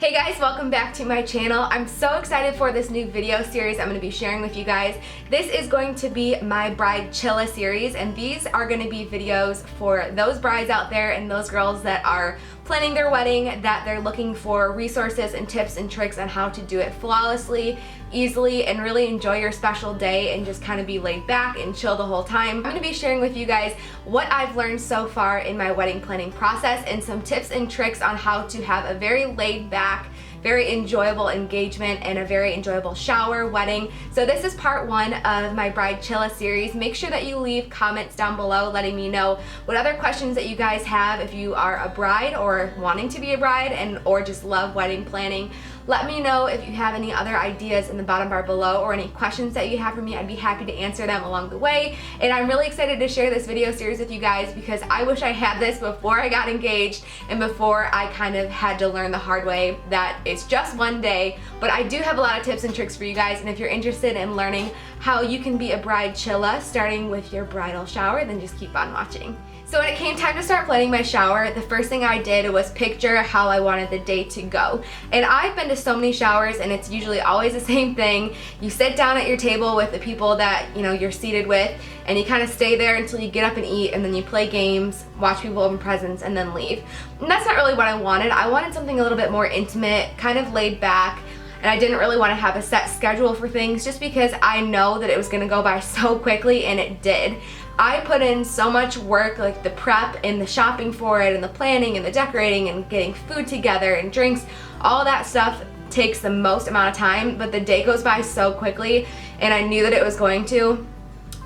Hey guys, welcome back to my channel. I'm so excited for this new video series I'm going to be sharing with you guys. This is going to be my Bridechilla series, and these are going to be videos for those brides out there and those girls that are planning their wedding, that they're looking for resources and tips and tricks on how to do it flawlessly, easily, and really enjoy your special day and just kind of be laid back and chill the whole time. I'm going to be sharing with you guys what I've learned so far in my wedding planning process and some tips and tricks on how to have a very laid back, very enjoyable engagement and a very enjoyable shower wedding. So this is part one of my Bridechilla series. Make sure that you leave comments down below letting me know what other questions that you guys have if you are a bride or wanting to be a bride or just love wedding planning. Let me know if you have any other ideas in the bottom bar below or any questions that you have for me. I'd be happy to answer them along the way. And I'm really excited to share this video series with you guys because I wish I had this before I got engaged and before I kind of had to learn the hard way that it's just one day. But I do have a lot of tips and tricks for you guys, and if you're interested in learning how you can be a Bridechilla starting with your bridal shower, then just keep on watching. So when it came time to start planning my shower, the first thing I did was picture how I wanted the day to go. And I've been to so many showers and it's usually always the same thing. You sit down at your table with the people that you're seated with, and you kind of stay there until you get up and eat, and then you play games, watch people open presents, and then leave. And that's not really what I wanted. I wanted something a little bit more intimate, kind of laid back. And I didn't really want to have a set schedule for things just because I know that it was going to go by so quickly, and it did. I put in so much work, like the prep and the shopping for it and the planning and the decorating and getting food together and drinks. All that stuff takes the most amount of time, but the day goes by so quickly, and I knew that it was going to.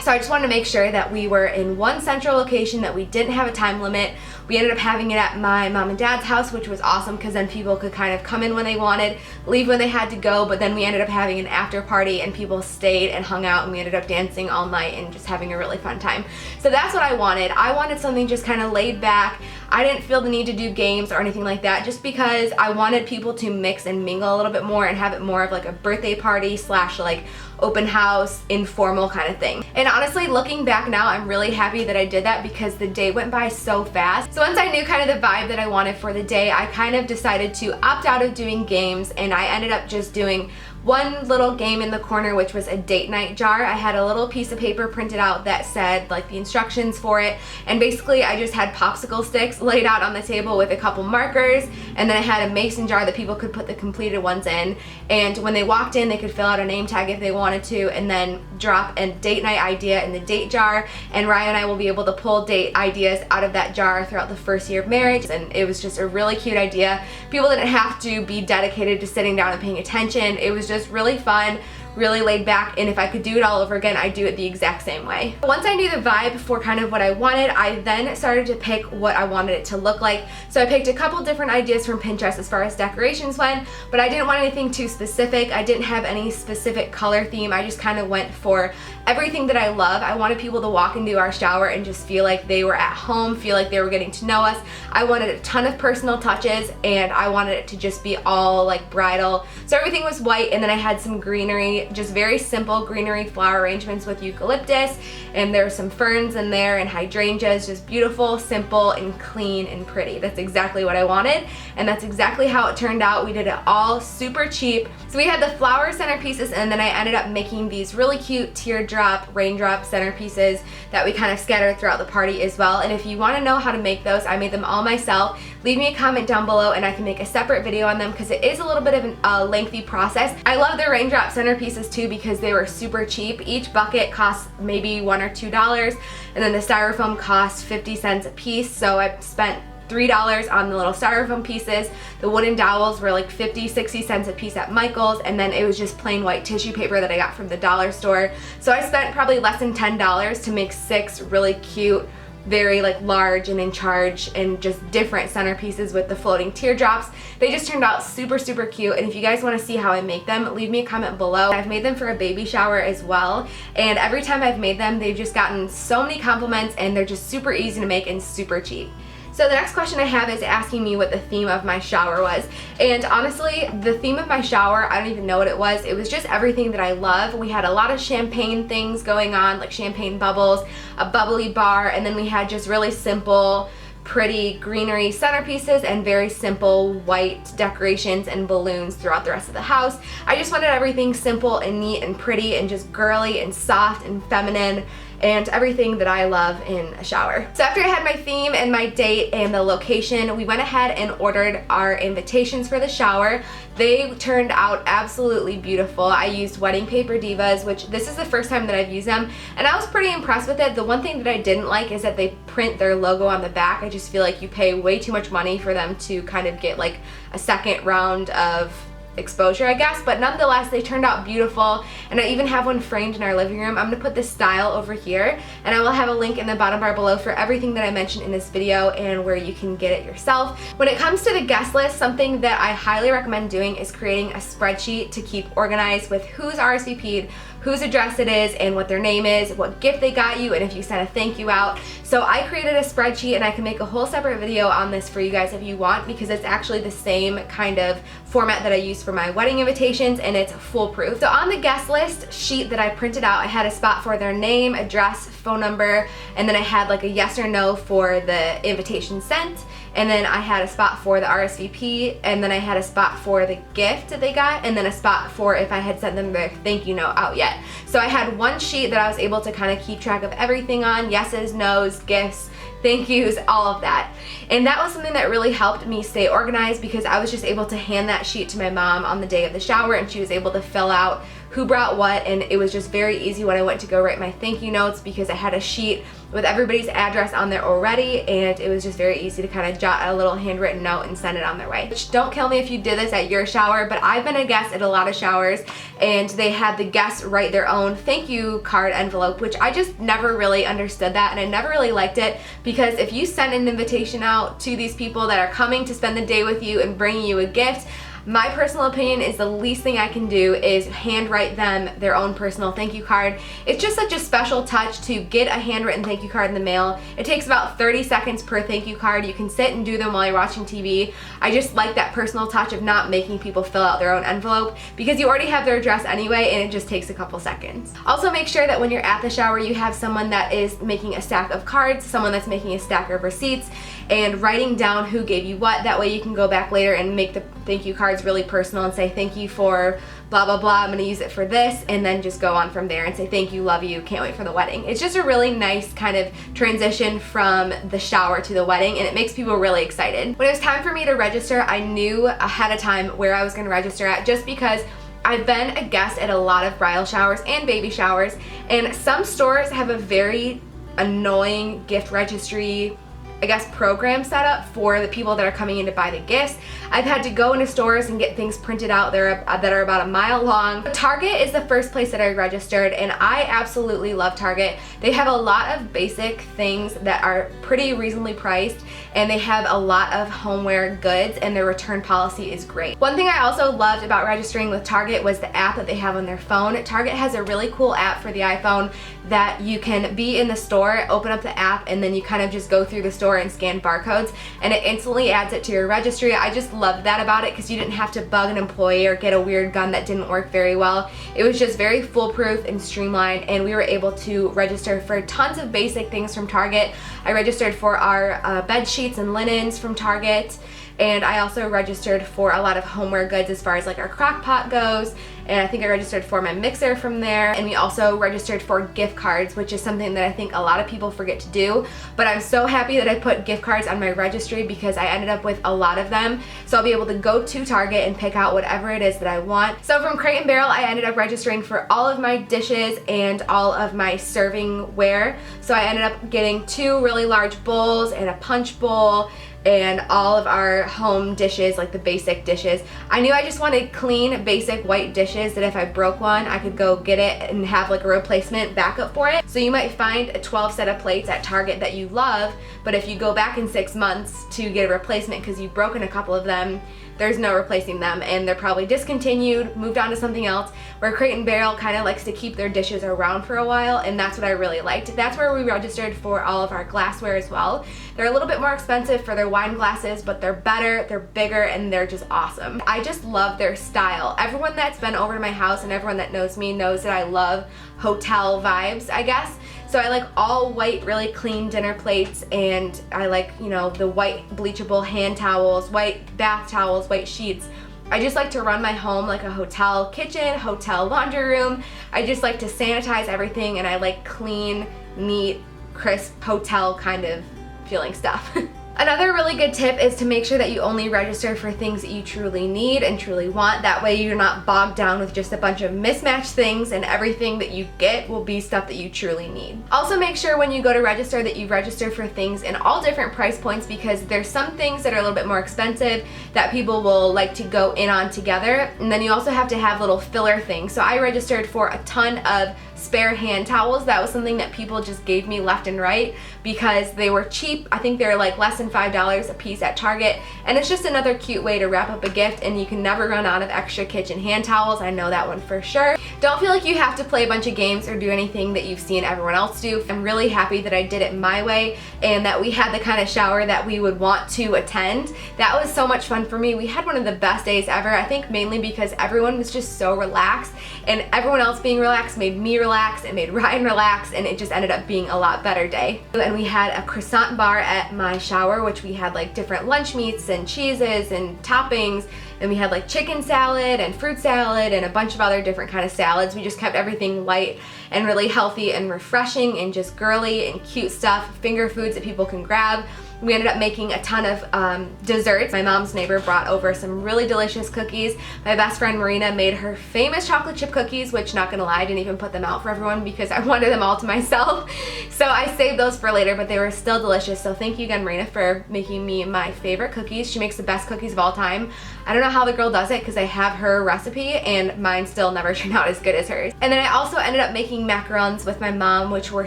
So I just wanted to make sure that we were in one central location, that we didn't have a time limit. We ended up having it at my mom and dad's house, which was awesome because then people could kind of come in when they wanted, leave when they had to go, but then we ended up having an after party and people stayed and hung out, and we ended up dancing all night and just having a really fun time. So that's what I wanted. I wanted something just kind of laid back. I didn't feel the need to do games or anything like that just because I wanted people to mix and mingle a little bit more and have it more of like a birthday party slash like open house, informal kind of thing. And honestly, looking back now, I'm really happy that I did that because the day went by so fast. So once I knew kind of the vibe that I wanted for the day, I kind of decided to opt out of doing games, and I ended up just doing one little game in the corner, which was a date night jar. I had a little piece of paper printed out that said like the instructions for it, and basically I just had popsicle sticks laid out on the table with a couple markers, and then I had a mason jar that people could put the completed ones in, and when they walked in they could fill out a name tag if they wanted to, and then drop a date night idea in the date jar, and Ryan and I will be able to pull date ideas out of that jar throughout the first year of marriage. And it was just a really cute idea. People didn't have to be dedicated to sitting down and paying attention. It was just really fun, really laid back, and if I could do it all over again, I'd do it the exact same way. Once I knew the vibe for kind of what I wanted, I then started to pick what I wanted it to look like. So I picked a couple different ideas from Pinterest as far as decorations went, but I didn't want anything too specific. I didn't have any specific color theme. I just kind of went for everything that I love. I wanted people to walk into our shower and just feel like they were at home, feel like they were getting to know us. I wanted a ton of personal touches, and I wanted it to just be all like bridal. So everything was white, and then I had some greenery, just very simple greenery flower arrangements with eucalyptus, and there's some ferns in there and hydrangeas, just beautiful, simple, and clean and pretty. That's exactly what I wanted, and that's exactly how it turned out. We did it all super cheap. So we had the flower centerpieces, and then I ended up making these really cute teardrop, raindrop centerpieces that we kind of scattered throughout the party as well. And if you want to know how to make those, I made them all myself. Leave me a comment down below and I can make a separate video on them because it is a little bit of a lengthy process. I love the raindrop centerpieces too because they were super cheap. Each bucket cost maybe $1 or $2, and then the styrofoam cost 50 cents a piece. So I spent $3 on the little styrofoam pieces. The wooden dowels were like 50-60 cents a piece at Michael's, and then it was just plain white tissue paper that I got from the dollar store. So I spent probably less than $10 to make 6 really cute, very like large and in charge and just different centerpieces with the floating teardrops. They just turned out super cute, and if you guys want to see how I make them, leave me a comment below. I've made them for a baby shower as well, and every time I've made them, they've just gotten so many compliments, and they're just super easy to make and super cheap. So the next question I have is asking me what the theme of my shower was. And honestly, the theme of my shower, I don't even know what it was. It was just everything that I love. We had a lot of champagne things going on, like champagne bubbles, a bubbly bar, and then we had just really simple pretty greenery centerpieces and very simple white decorations and balloons throughout the rest of the house. I just wanted everything simple and neat and pretty and just girly and soft and feminine and everything that I love in a shower. So after I had my theme and my date and the location, we went ahead and ordered our invitations for the shower. They turned out absolutely beautiful. I used Wedding Paper Divas, which this is the first time that I've used them, and I was pretty impressed with it. The one thing that I didn't like is that they print their logo on the back. I just feel like you pay way too much money for them to kind of get like a second round of exposure, I guess, but nonetheless they turned out beautiful, and I even have one framed in our living room. I'm gonna put this style over here, and I will have a link in the bottom bar below for everything that I mentioned in this video and where you can get it yourself. When it comes to the guest list, something that I highly recommend doing is creating a spreadsheet to keep organized with who's RSVP'd, whose address it is, and what their name is, what gift they got you, and if you sent a thank you out. So I created a spreadsheet, and I can make a whole separate video on this for you guys if you want, because it's actually the same kind of format that I use for my wedding invitations, and it's foolproof. So on the guest list sheet that I printed out, I had a spot for their name, address, phone number, and then I had like a yes or no for the invitation sent, and then I had a spot for the RSVP, and then I had a spot for the gift that they got, and then a spot for if I had sent them their thank you note out yet. So I had one sheet that I was able to kind of keep track of everything on: yeses, nos, gifts, thank yous, all of that. And that was something that really helped me stay organized, because I was just able to hand that sheet to my mom on the day of the shower, and she was able to fill out who brought what, and it was just very easy when I went to go write my thank you notes, because I had a sheet with everybody's address on there already, and it was just very easy to kind of jot a little handwritten note and send it on their way. Which, don't kill me if you did this at your shower, but I've been a guest at a lot of showers, and they had the guests write their own thank you card envelope, which I just never really understood that, and I never really liked it, because if you send an invitation out to these people that are coming to spend the day with you and bringing you a gift, my personal opinion is the least thing I can do is handwrite them their own personal thank you card. It's just such a special touch to get a handwritten thank you card in the mail. It takes about 30 seconds per thank you card. You can sit and do them while you're watching TV. I just like that personal touch of not making people fill out their own envelope, because you already have their address anyway, and it just takes a couple seconds. Also, make sure that when you're at the shower, you have someone that is making a stack of cards, someone that's making a stack of receipts, and writing down who gave you what. That way you can go back later and make the thank you cards really personal and say thank you for blah blah blah, I'm gonna use it for this, and then just go on from there and say thank you, love you, can't wait for the wedding. It's just a really nice kind of transition from the shower to the wedding, and it makes people really excited. When it was time for me to register, I knew ahead of time where I was gonna register at, just because I've been a guest at a lot of bridal showers and baby showers, and some stores have a very annoying gift registry, I guess, program set up for the people that are coming in to buy the gifts. I've had to go into stores and get things printed out there that are about a mile long. Target is the first place that I registered, and I absolutely love Target. They have a lot of basic things that are pretty reasonably priced, and they have a lot of homeware goods, and their return policy is great. One thing I also loved about registering with Target was the app that they have on their phone. Target has a really cool app for the iPhone that you can be in the store, open up the app, and then you kind of just go through the store and scan barcodes, and it instantly adds it to your registry. I just loved that about it, because you didn't have to bug an employee or get a weird gun that didn't work very well. It was just very foolproof and streamlined, and we were able to register for tons of basic things from Target. I registered for our bed sheets and linens from Target, and I also registered for a lot of homeware goods as far as like our crock pot goes, and I think I registered for my mixer from there, and we also registered for gift cards, which is something that I think a lot of people forget to do, but I'm so happy that I put gift cards on my registry, because I ended up with a lot of them, so I'll be able to go to Target and pick out whatever it is that I want. So from Crate & Barrel, I ended up registering for all of my dishes and all of my serving ware, so I ended up getting 2 really large bowls and a punch bowl, and all of our home dishes, like the basic dishes. I knew I just wanted clean, basic white dishes that if I broke one, I could go get it and have like a replacement backup for it. So you might find a 12 set of plates at Target that you love, but if you go back in 6 months to get a replacement because you've broken a couple of them, there's no replacing them, and they're probably discontinued, moved on to something else, where Crate & Barrel kind of likes to keep their dishes around for a while, and that's what I really liked. That's where we registered for all of our glassware as well. They're a little bit more expensive for their wine glasses, but they're better, they're bigger, and they're just awesome. I just love their style. Everyone that's been over to my house and everyone that knows me knows that I love hotel vibes, I guess. So I like all white, really clean dinner plates, and I like, you know, the white bleachable hand towels, white bath towels, white sheets. I just like to run my home like a hotel kitchen, hotel laundry room. I just like to sanitize everything, and I like clean, neat, crisp, hotel kind of feeling stuff. Another really good tip is to make sure that you only register for things that you truly need and truly want. That way you're not bogged down with just a bunch of mismatched things, and everything that you get will be stuff that you truly need. Also make sure when you go to register that you register for things in all different price points, because there's some things that are a little bit more expensive that people will like to go in on together, and then you also have to have little filler things. So I registered for a ton of spare hand towels. That was something that people just gave me left and right because they were cheap. I think they're like less than $5 a piece at Target, and it's just another cute way to wrap up a gift, and you can never run out of extra kitchen hand towels. I know that one for sure. Don't feel like you have to play a bunch of games or do anything that you've seen everyone else do. I'm really happy that I did it my way, and that we had the kind of shower that we would want to attend. That was so much fun for me. We had one of the best days ever, I think mainly because everyone was just so relaxed, and everyone else being relaxed made me relax, it made Ryan relax, and it just ended up being a lot better day. And we had a croissant bar at my shower, which we had like different lunch meats and cheeses and toppings, and we had like chicken salad and fruit salad and a bunch of other different kind of salads. We just kept everything light and really healthy and refreshing and just girly and cute stuff, finger foods that people can grab. We ended up making a ton of desserts. My mom's neighbor brought over some really delicious cookies. My best friend Marina made her famous chocolate chip cookies, which, not gonna lie, I didn't even put them out for everyone because I wanted them all to myself. So I saved those for later, but they were still delicious. So thank you again, Marina, for making me my favorite cookies. She makes the best cookies of all time. I don't know how the girl does it because I have her recipe and mine still never turned out as good as hers. And then I also ended up making macarons with my mom, which were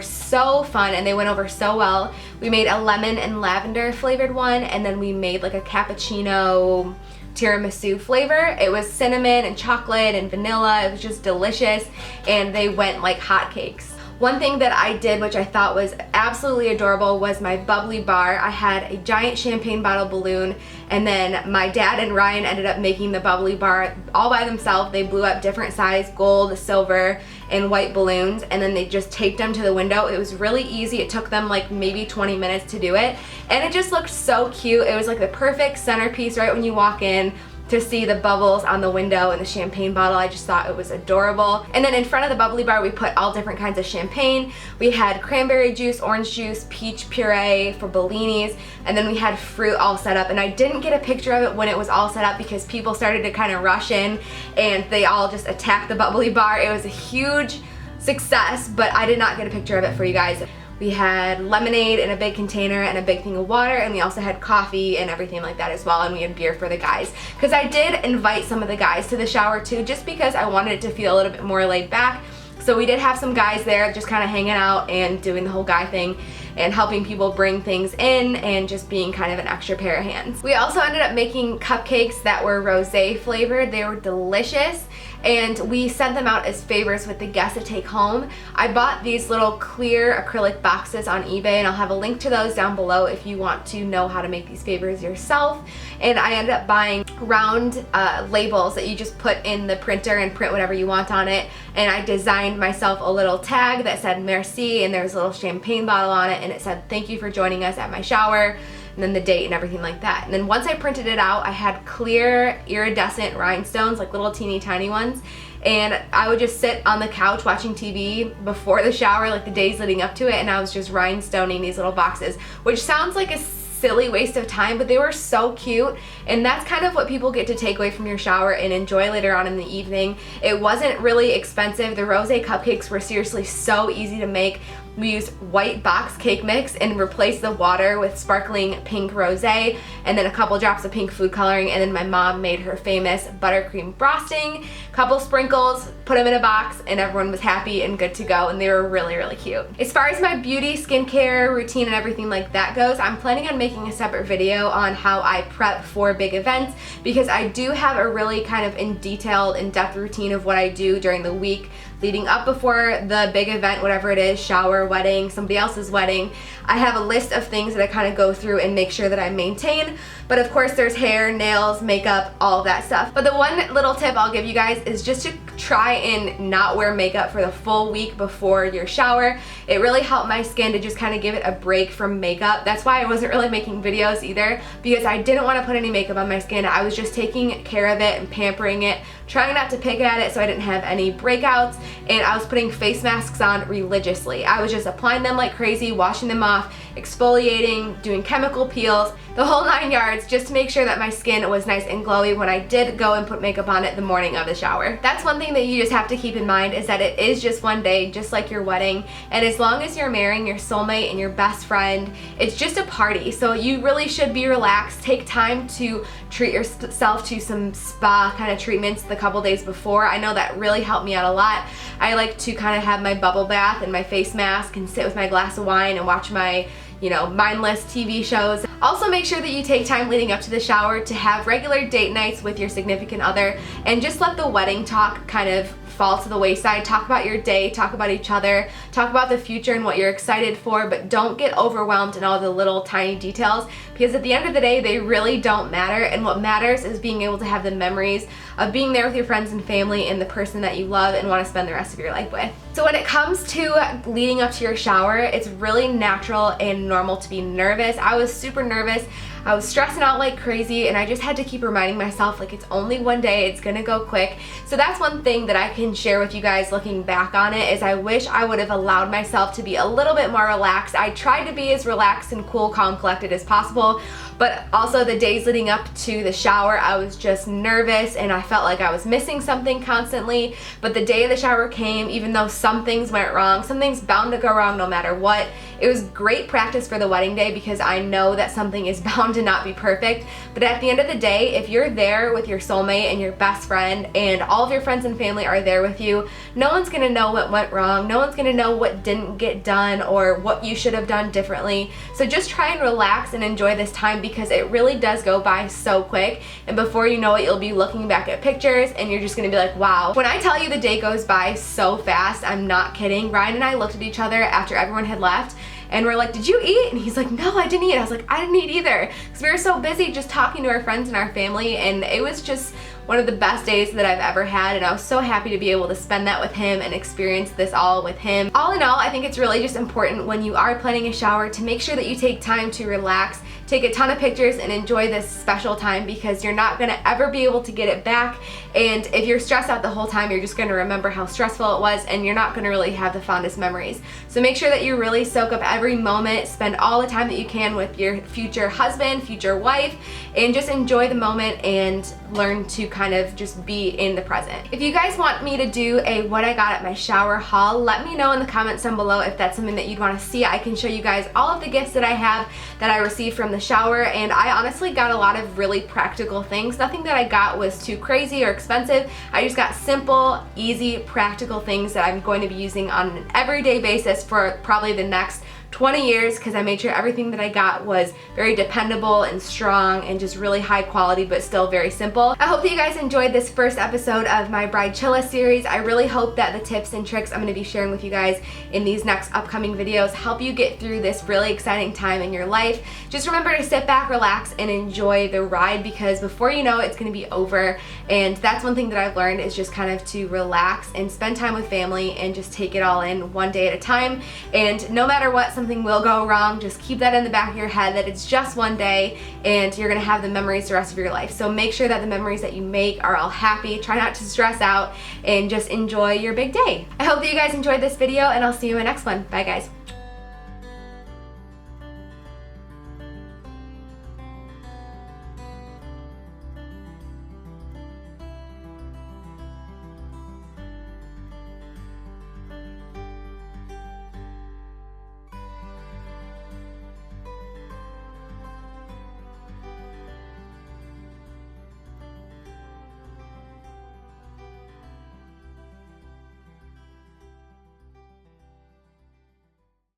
so fun and they went over so well. We made a lemon and lavender flavored one, and then we made like a cappuccino tiramisu flavor. It was cinnamon and chocolate and vanilla. It was just delicious, and they went like hotcakes. One thing that I did, which I thought was absolutely adorable, was my bubbly bar. I had a giant champagne bottle balloon, and then my dad and Ryan ended up making the bubbly bar all by themselves. They blew up different size gold, silver, and white balloons, and then they just taped them to the window. It was really easy. It took them like maybe 20 minutes to do it, and it just looked so cute. It was like the perfect centerpiece right when you walk in, to see the bubbles on the window and the champagne bottle. I just thought it was adorable. And then in front of the bubbly bar, we put all different kinds of champagne. We had cranberry juice, orange juice, peach puree for Bellinis, and then we had fruit all set up. And I didn't get a picture of it when it was all set up because people started to kind of rush in and they all just attacked the bubbly bar. It was a huge success, but I did not get a picture of it for you guys. We had lemonade in a big container and a big thing of water, and we also had coffee and everything like that as well, and we had beer for the guys. Because I did invite some of the guys to the shower too, just because I wanted it to feel a little bit more laid back. So we did have some guys there just kind of hanging out and doing the whole guy thing and helping people bring things in and just being kind of an extra pair of hands. We also ended up making cupcakes that were rosé flavored. They were delicious, and we sent them out as favors with the guests to take home. I bought these little clear acrylic boxes on eBay, and I'll have a link to those down below if you want to know how to make these favors yourself. And I ended up buying round labels that you just put in the printer and print whatever you want on it. And I designed myself a little tag that said merci, and there was a little champagne bottle on it, and it said thank you for joining us at my shower, and then the date and everything like that. And then once I printed it out, I had clear iridescent rhinestones, like little teeny tiny ones, and I would just sit on the couch watching TV before the shower, like the days leading up to it, and I was just rhinestoning these little boxes, which sounds like a silly waste of time, but they were so cute, and that's kind of what people get to take away from your shower and enjoy later on in the evening. It wasn't really expensive. The rosé cupcakes were seriously so easy to make. We used white box cake mix and replaced the water with sparkling pink rosé, and then a couple drops of pink food coloring, and then my mom made her famous buttercream frosting, couple sprinkles, put them in a box, and everyone was happy and good to go, and they were really, really cute. As far as my beauty, skincare routine, and everything like that goes, I'm planning on making a separate video on how I prep for big events, because I do have a really kind of in-depth routine of what I do during the week leading up before the big event, whatever it is, shower, wedding, somebody else's wedding. I have a list of things that I kind of go through and make sure that I maintain. But of course there's hair, nails, makeup, all of that stuff. But the one little tip I'll give you guys is just to try and not wear makeup for the full week before your shower. It really helped my skin to just kind of give it a break from makeup. That's why I wasn't really making videos either, because I didn't want to put any makeup on my skin. I was just taking care of it and pampering it, trying not to pick at it so I didn't have any breakouts, and I was putting face masks on religiously. I was just applying them like crazy, washing them off, exfoliating, doing chemical peels, the whole 9 yards, just to make sure that my skin was nice and glowy when I did go and put makeup on it the morning of the shower. That's one thing that you just have to keep in mind, is that it is just one day, just like your wedding, and as long as you're marrying your soulmate and your best friend, it's just a party. So you really should be relaxed. Take time to treat yourself to some spa kind of treatments the couple days before. I know that really helped me out a lot. I like to kind of have my bubble bath and my face mask and sit with my glass of wine and watch my, you know, mindless TV shows. Also make sure that you take time leading up to the shower to have regular date nights with your significant other, and just let the wedding talk kind of fall to the wayside. Talk about your day, talk about each other, talk about the future and what you're excited for, but don't get overwhelmed in all the little tiny details, because at the end of the day they really don't matter, and what matters is being able to have the memories of being there with your friends and family and the person that you love and want to spend the rest of your life with. So when it comes to leading up to your shower, it's really natural and normal to be nervous. I was super nervous. I was stressing out like crazy, and I just had to keep reminding myself, like, it's only one day, it's gonna go quick. So that's one thing that I can share with you guys looking back on it, is I wish I would have allowed myself to be a little bit more relaxed. I tried to be as relaxed and cool, calm, collected as possible, but also the days leading up to the shower, I was just nervous and I felt like I was missing something constantly. But the day of the shower came, even though some things went wrong, something's bound to go wrong no matter what. It was great practice for the wedding day, because I know that something is bound to not be perfect. But at the end of the day, if you're there with your soulmate and your best friend and all of your friends and family are there with you, no one's gonna know what went wrong, no one's gonna know what didn't get done or what you should have done differently. So just try and relax and enjoy this time, because it really does go by so quick, and before you know it, you'll be looking back at pictures and you're just gonna be like, wow. When I tell you the day goes by so fast, I'm not kidding. Ryan and I looked at each other after everyone had left, and we're like, did you eat? And he's like, no, I didn't eat. I was like, I didn't eat either, because we were so busy just talking to our friends and our family, and it was just one of the best days that I've ever had, and I was so happy to be able to spend that with him and experience this all with him. All in all, I think it's really just important when you are planning a shower to make sure that you take time to relax, take a ton of pictures, and enjoy this special time, because you're not gonna ever be able to get it back. And if you're stressed out the whole time, you're just gonna remember how stressful it was, and you're not gonna really have the fondest memories. So make sure that you really soak up every moment, spend all the time that you can with your future husband, future wife, and just enjoy the moment and learn to kind of just be in the present. If you guys want me to do a what I got at my shower haul, let me know in the comments down below if that's something that you'd want to see. I can show you guys all of the gifts that I have that I received from the shower, and I honestly got a lot of really practical things. Nothing that I got was too crazy or expensive. I just got simple, easy, practical things that I'm going to be using on an everyday basis for probably the next 20 years, because I made sure everything that I got was very dependable and strong and just really high quality, but still very simple. I hope that you guys enjoyed this first episode of my Bridechilla series. I really hope that the tips and tricks I'm going to be sharing with you guys in these next upcoming videos help you get through this really exciting time in your life. Just remember to sit back, relax, and enjoy the ride, because before you know it, it's going to be over. And that's one thing that I've learned, is just kind of to relax and spend time with family and just take it all in one day at a time. And no matter what, something will go wrong, just keep that in the back of your head, that it's just one day and you're gonna have the memories the rest of your life. So make sure that the memories that you make are all happy, try not to stress out, and just enjoy your big day. I hope that you guys enjoyed this video, and I'll see you in my next one. Bye guys.